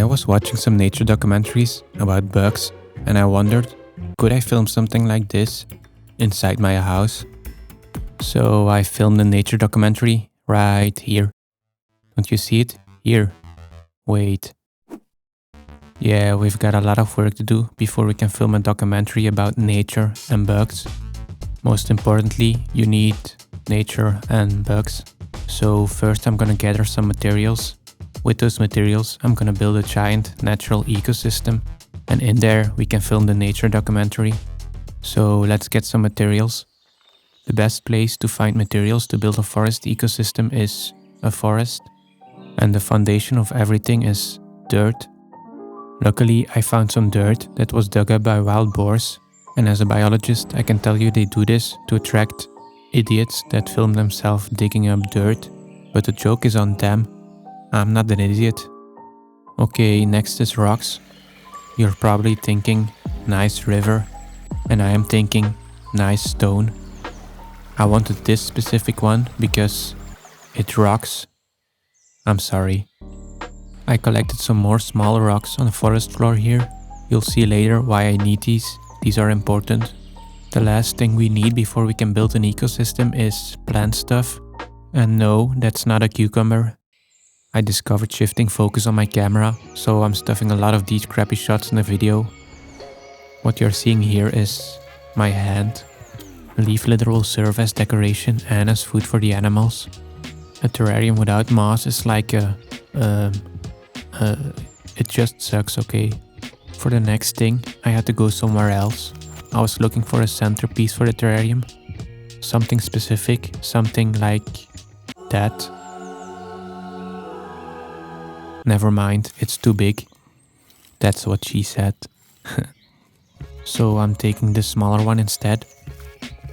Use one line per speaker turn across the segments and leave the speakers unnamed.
was watching some nature documentaries about bugs and I wondered, could I film something like this inside my house? So I filmed a nature documentary right here. Don't you see it? Here. Wait. Yeah, we've got a lot of work to do before we can film a documentary about nature and bugs. Most importantly, you need nature and bugs. So first I'm gonna gather some materials. With those materials, I'm gonna build a giant natural ecosystem. And in there, we can film the nature documentary. So let's get some materials. The best place to find materials to build a forest ecosystem is a forest. And the foundation of everything is dirt. Luckily, I found some dirt that was dug up by wild boars. And as a biologist, I can tell you they do this to attract idiots that film themselves digging up dirt. But the joke is on them. I'm not an idiot. Okay, next is rocks. You're probably thinking, nice river. And I am thinking, nice stone. I wanted this specific one because it rocks. I'm sorry. I collected some more small rocks on the forest floor here. You'll see later why I need these. These are important. The last thing we need before we can build an ecosystem is plant stuff. And no, that's not a cucumber. I discovered shifting focus on my camera, so I'm stuffing a lot of these crappy shots in the video. What you're seeing here is my hand. A leaf litter will serve as decoration and as food for the animals. A terrarium without moss is like it just sucks, okay? For the next thing, I had to go somewhere else. I was looking for a centerpiece for the terrarium. Something specific, something like that. Never mind, it's too big. That's what she said. So I'm taking the smaller one instead.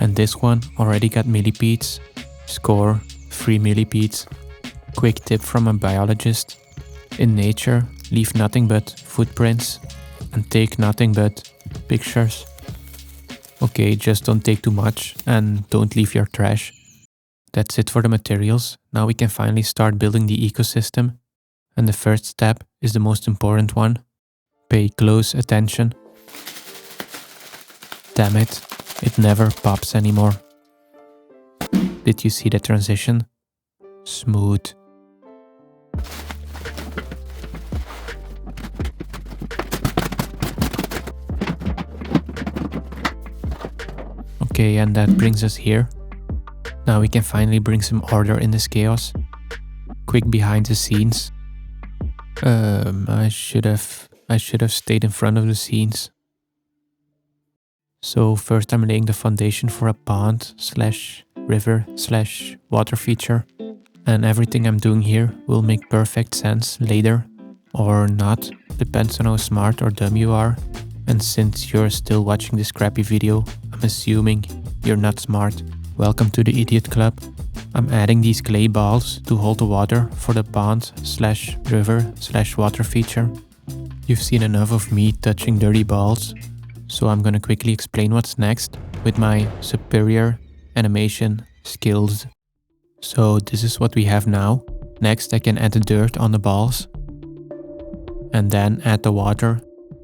And this one already got millipedes. Score, 3 millipedes. Quick tip from a biologist. In nature, leave nothing but footprints. And take nothing but pictures. Okay, just don't take too much and don't leave your trash. That's it for the materials. Now we can finally start building the ecosystem. And the first step is the most important one. Pay close attention. Damn it, it never pops anymore. Did you see the transition? Smooth. Okay, and that brings us here. Now we can finally bring some order in this chaos. Quick behind the scenes. I should have stayed in front of the scenes. So first I'm laying the foundation for a pond / river / water feature. And everything I'm doing here will make perfect sense later. Or not, depends on how smart or dumb you are. And since you're still watching this crappy video, I'm assuming you're not smart. Welcome to the Idiot Club. I'm adding these clay balls to hold the water for the pond / river / water feature. You've seen enough of me touching dirty balls, so I'm gonna quickly explain what's next with my superior animation skills. So this is what we have now. Next I can add the dirt on the balls. And then add the water.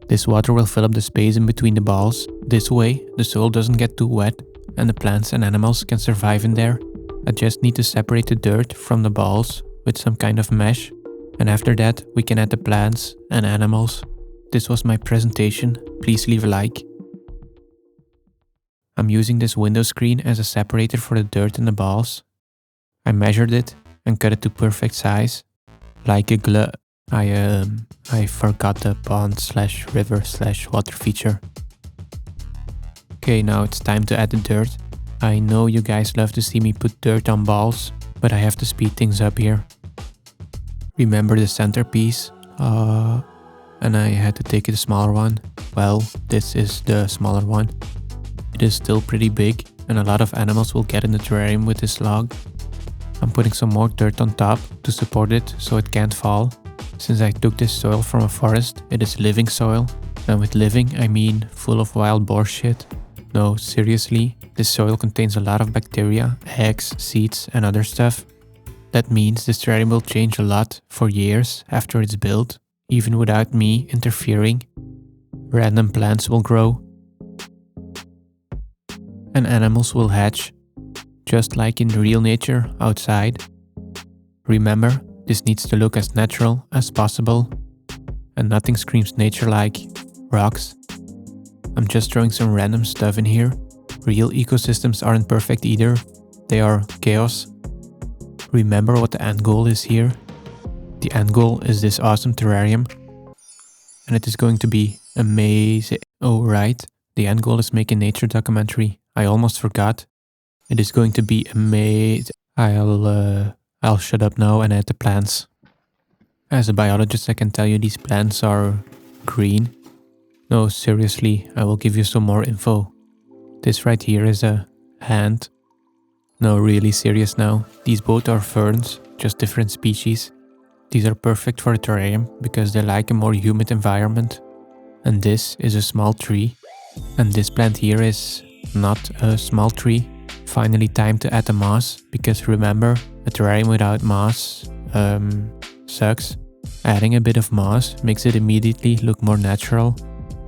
This water will fill up the space in between the balls. This way the soil doesn't get too wet and the plants and animals can survive in there. I just need to separate the dirt from the balls with some kind of mesh. And after that we can add the plants and animals. This was my presentation. Please leave a like. I'm using this window screen as a separator for the dirt and the balls. I measured it and cut it to perfect size. Like a glue. I forgot the pond / river / water feature. Okay, now it's time to add the dirt. I know you guys love to see me put dirt on balls, but I have to speed things up here. Remember the centerpiece? And I had to take a smaller one. Well, this is the smaller one. It is still pretty big and a lot of animals will get in the terrarium with this log. I'm putting some more dirt on top to support it so it can't fall. Since I took this soil from a forest, it is living soil. And with living, I mean full of wild boar shit. No, seriously, this soil contains a lot of bacteria, eggs, seeds and other stuff. That means this terrarium will change a lot for years after it's built. Even without me interfering, random plants will grow and animals will hatch, just like in real nature outside. Remember, this needs to look as natural as possible, and nothing screams nature like rocks. I'm just throwing some random stuff in here. Real ecosystems aren't perfect either, they are chaos. Remember what the end goal is here. The end goal is this awesome terrarium, and it is going to be amazing. Oh right, the end goal is make a nature documentary. I almost forgot. It is going to be amazing. I'll shut up now and add the plants. As a biologist, I can tell you these plants are green. No, seriously, I will give you some more info. This right here is a hand. No, really serious now. These both are ferns, just different species. These are perfect for a terrarium because they like a more humid environment. And this is a small tree. And this plant here is not a small tree. Finally time to add the moss, because remember, a terrarium without moss sucks. Adding a bit of moss makes it immediately look more natural.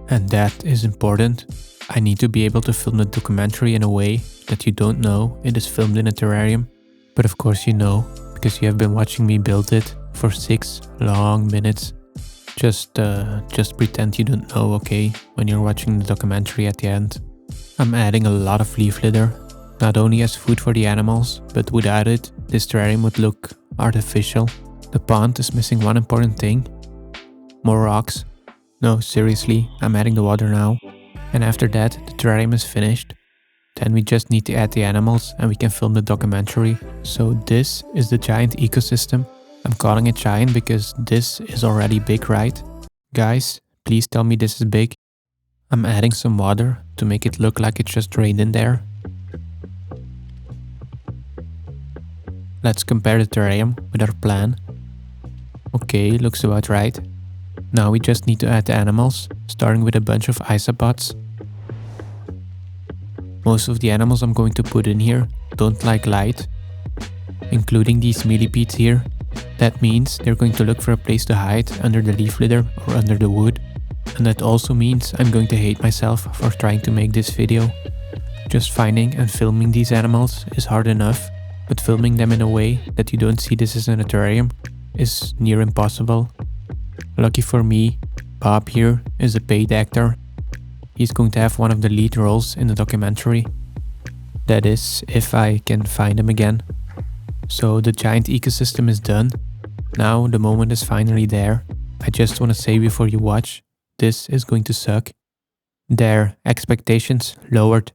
And that is important. I need to be able to film the documentary in a way that you don't know it is filmed in a terrarium. But of course you know, because you have been watching me build it for 6 long minutes. Just pretend you don't know, okay, when you're watching the documentary at the end. I'm adding a lot of leaf litter, not only as food for the animals, but without it, this terrarium would look artificial. The pond is missing one important thing. More rocks. No, seriously, I'm adding the water now. And after that, the terrarium is finished. Then we just need to add the animals and we can film the documentary. So this is the giant ecosystem. I'm calling it giant because this is already big, right? Guys, please tell me this is big. I'm adding some water to make it look like it just rained in there. Let's compare the terrarium with our plan. Okay, looks about right. Now we just need to add the animals, starting with a bunch of isopods. Most of the animals I'm going to put in here don't like light, including these millipedes here. That means they're going to look for a place to hide under the leaf litter or under the wood. And that also means I'm going to hate myself for trying to make this video. Just finding and filming these animals is hard enough, but filming them in a way that you don't see this is in a terrarium is near impossible. Lucky for me, Bob here is a paid actor. He's going to have one of the lead roles in the documentary. That is, if I can find him again. So the giant ecosystem is done. Now the moment is finally there. I just want to say before you watch, this is going to suck. There, expectations lowered.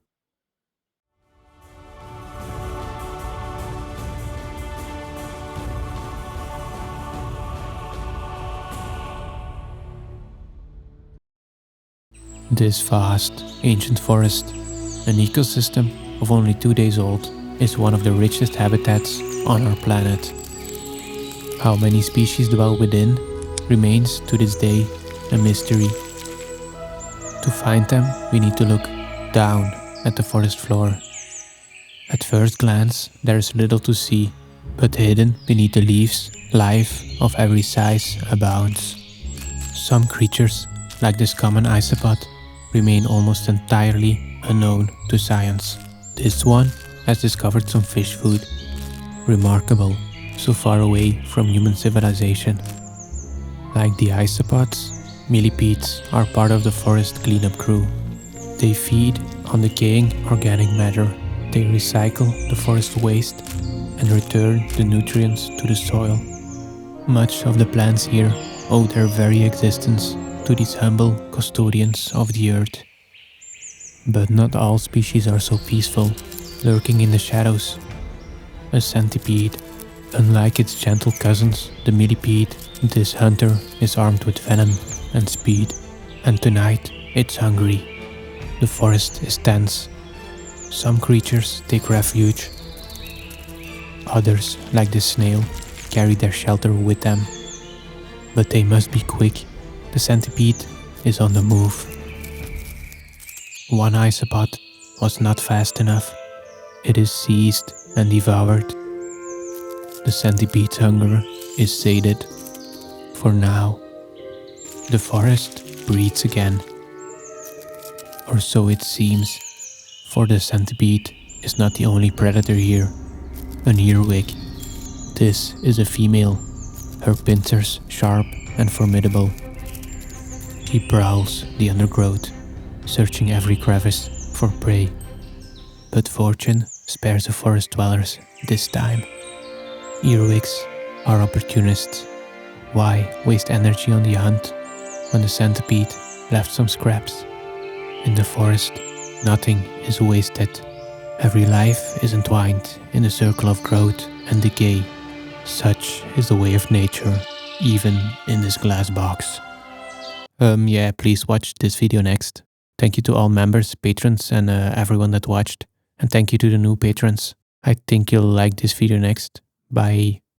This vast, ancient forest, an ecosystem of only 2 days old, is one of the richest habitats on our planet. How many species dwell within remains to this day a mystery. To find them, we need to look down at the forest floor. At first glance, there is little to see, but hidden beneath the leaves, life of every size abounds. Some creatures, like this common isopod, remain almost entirely unknown to science. This one has discovered some fish food. Remarkable, so far away from human civilization. Like the isopods, millipedes are part of the forest cleanup crew. They feed on decaying organic matter. They recycle the forest waste and return the nutrients to the soil. Much of the plants here owe their very existence to these humble custodians of the earth. But not all species are so peaceful, lurking in the shadows. A centipede. Unlike its gentle cousins, the millipede, this hunter is armed with venom and speed, and tonight it's hungry. The forest is tense. Some creatures take refuge. Others, like the snail, carry their shelter with them. But they must be quick. The centipede is on the move. One isopod was not fast enough. It is seized and devoured. The centipede's hunger is sated. For now. The forest breathes again. Or so it seems, for the centipede is not the only predator here. An earwig. This is a female, her pincers sharp and formidable. He prowls the undergrowth, searching every crevice for prey. But fortune spares the forest dwellers this time. Earwigs are opportunists. Why waste energy on the hunt when the centipede left some scraps? In the forest, nothing is wasted. Every life is entwined in a circle of growth and decay. Such is the way of nature, even in this glass box. Yeah, please watch this video next. Thank you to all members, patrons, and everyone that watched. And thank you to the new patrons. I think you'll like this video next. Bye.